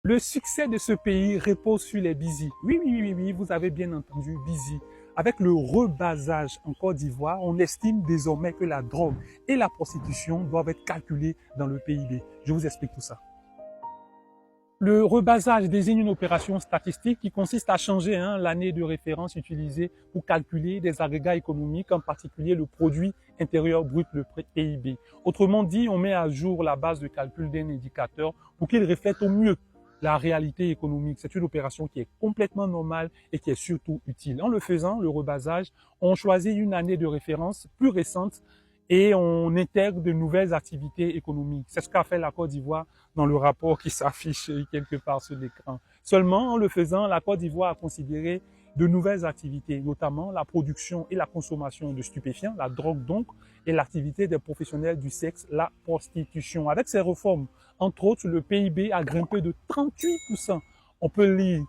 Le succès de ce pays repose sur les busy. Oui, vous avez bien entendu, busy. Avec le rebasage en Côte d'Ivoire, on estime désormais que la drogue et la prostitution doivent être calculées dans le PIB. Je vous explique tout ça. Le rebasage désigne une opération statistique qui consiste à changer l'année de référence utilisée pour calculer des agrégats économiques, en particulier le produit intérieur brut, le PIB. Autrement dit, on met à jour la base de calcul d'un indicateur pour qu'il reflète au mieux la réalité économique. C'est une opération qui est complètement normale et qui est surtout utile. En le faisant, le rebasage, on choisit une année de référence plus récente et on intègre de nouvelles activités économiques. C'est ce qu'a fait la Côte d'Ivoire dans le rapport qui s'affiche quelque part sur l'écran. Seulement, en le faisant, la Côte d'Ivoire a considéré de nouvelles activités, notamment la production et la consommation de stupéfiants, la drogue donc, et l'activité des professionnels du sexe, la prostitution. Avec ces réformes, entre autres, le PIB a grimpé de 38%. On peut lire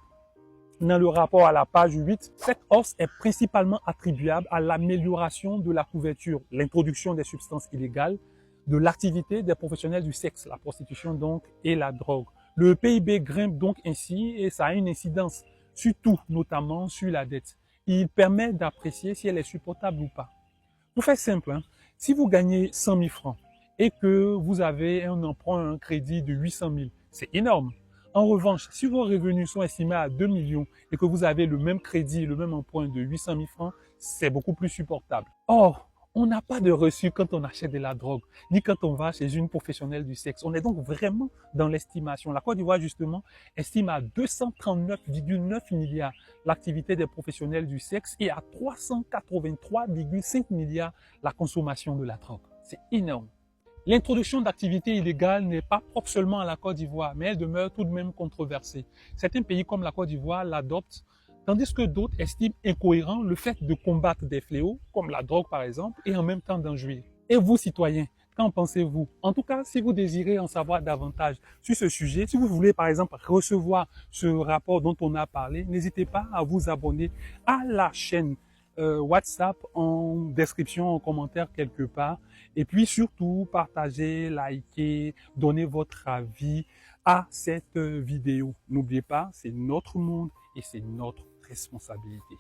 dans le rapport à la page 8, cette hausse est principalement attribuable à l'amélioration de la couverture, l'introduction des substances illégales, de l'activité des professionnels du sexe, la prostitution donc, et la drogue. Le PIB grimpe donc ainsi et ça a une incidence sur tout, notamment sur la dette. Il permet d'apprécier si elle est supportable ou pas. Pour faire simple, si vous gagnez 100 000 francs et que vous avez un emprunt, un crédit de 800 000, c'est énorme. En revanche, si vos revenus sont estimés à 2 millions et que vous avez le même crédit, le même emprunt de 800 000 francs, c'est beaucoup plus supportable. Or, on n'a pas de reçu quand on achète de la drogue, ni quand on va chez une professionnelle du sexe. On est donc vraiment dans l'estimation. La Côte d'Ivoire, justement, estime à 239,9 milliards l'activité des professionnels du sexe et à 383,5 milliards la consommation de la drogue. C'est énorme. L'introduction d'activités illégales n'est pas propre seulement à la Côte d'Ivoire, mais elle demeure tout de même controversée. Certains pays comme la Côte d'Ivoire l'adoptent, tandis que d'autres estiment incohérent le fait de combattre des fléaux, comme la drogue par exemple, et en même temps d'en jouir. Et vous, citoyens, qu'en pensez-vous? En tout cas, si vous désirez en savoir davantage sur ce sujet, si vous voulez par exemple recevoir ce rapport dont on a parlé, n'hésitez pas à vous abonner à la chaîne WhatsApp en description, en commentaire quelque part. Et puis surtout, partagez, likez, donnez votre avis à cette vidéo. N'oubliez pas, c'est notre monde et c'est notre responsabilité.